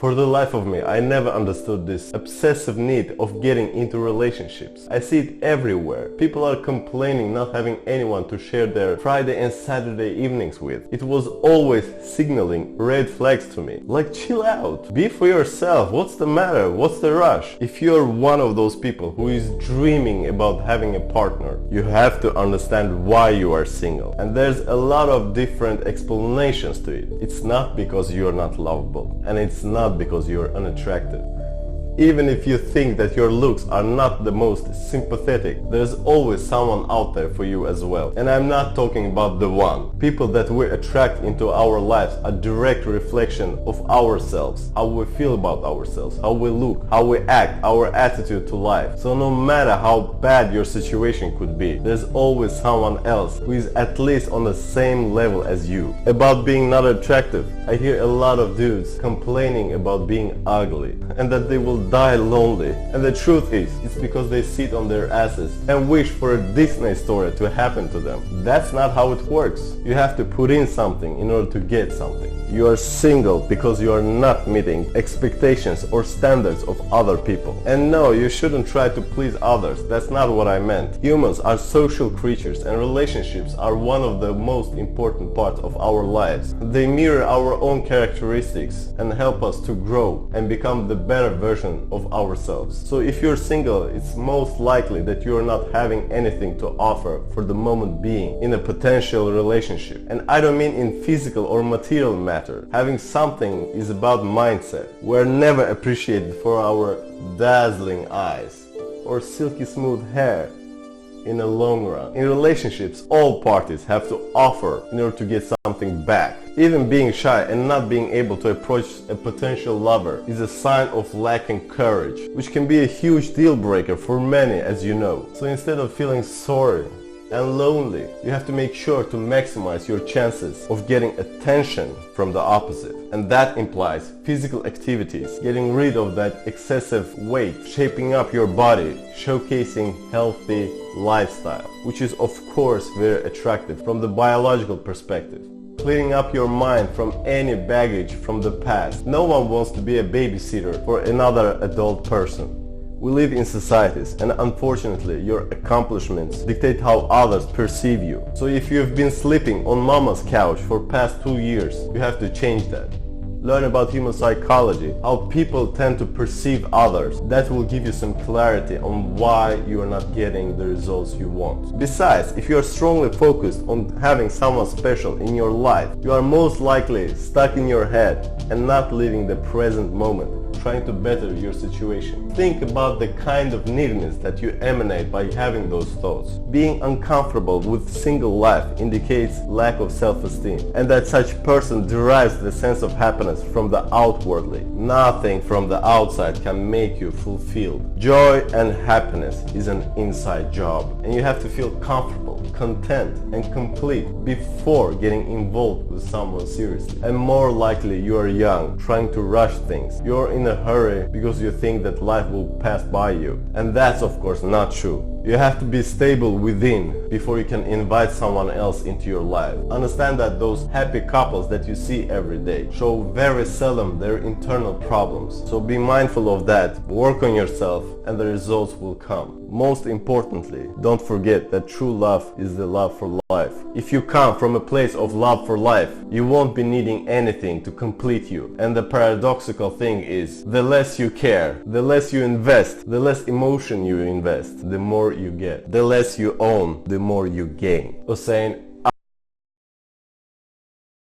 For the life of me, I never understood this obsessive need of getting into relationships. I see it everywhere. People are complaining not having anyone to share their Friday and Saturday evenings with. It was always signaling red flags to me. Like, chill out. Be for yourself. What's the matter? What's the rush? If you're one of those people who is dreaming about having a partner, you have to understand why you are single. And there's a lot of different explanations to it. It's not because you're not lovable, and it's not because you're unattractive. Even if you think that your looks are not the most sympathetic, there's always someone out there for you as well. And I'm not talking about the one. People that we attract into our lives are direct reflection of ourselves, how we feel about ourselves, how we look, how we act, our attitude to life. So no matter how bad your situation could be, there's always someone else who is at least on the same level as you. About being not attractive, I hear a lot of dudes complaining about being ugly and that they will die lonely. And the truth is, it's because they sit on their asses and wish for a Disney story to happen to them. That's not how it works. You have to put in something in order to get something. You are single because you are not meeting expectations or standards of other people. And no, you shouldn't try to please others. That's not what I meant. Humans are social creatures, and relationships are one of the most important parts of our lives. They mirror our own characteristics and help us to grow and become the better version of ourselves. So if you're single, it's most likely that you're not having anything to offer for the moment being in a potential relationship. And I don't mean in physical or material matter. Having something is about mindset. We're never appreciated for our dazzling eyes or silky smooth hair in the long run. In relationships, all parties have to offer in order to get something back. Even being shy and not being able to approach a potential lover is a sign of lacking courage, which can be a huge deal breaker for many, as you know. So instead of feeling sorry and lonely, you have to make sure to maximize your chances of getting attention from the opposite. And that implies physical activities, getting rid of that excessive weight, shaping up your body, showcasing healthy lifestyle, which is of course very attractive from the biological perspective. Cleaning up your mind from any baggage from the past. No one wants to be a babysitter for another adult person. We live in societies, and unfortunately your accomplishments dictate how others perceive you. So if you've been sleeping on mama's couch for past 2 years, you have to change that. Learn about human psychology, how people tend to perceive others. That will give you some clarity on why you are not getting the results you want. Besides, if you are strongly focused on having someone special in your life, you are most likely stuck in your head and not living the present moment, trying to better your situation. Think about the kind of neediness that you emanate by having those thoughts. Being uncomfortable with single life indicates lack of self-esteem, and that such person derives the sense of happiness from the outwardly. Nothing from the outside can make you fulfilled. Joy and happiness is an inside job, and you have to feel comfortable, content, and complete before getting involved with someone seriously. And more likely you are young, trying to rush things. You're in a hurry because you think that life will pass by you. And that's of course not true. You have to be stable within before you can invite someone else into your life. Understand that those happy couples that you see every day show very seldom their internal problems. So be mindful of that, work on yourself, and the results will come. Most importantly, don't forget that true love is the love for life. If you come from a place of love for life, you won't be needing anything to complete you. And the paradoxical thing is, the less you care, the less you invest, the less emotion you invest, the more you get. The less you own, the more you gain. Hussein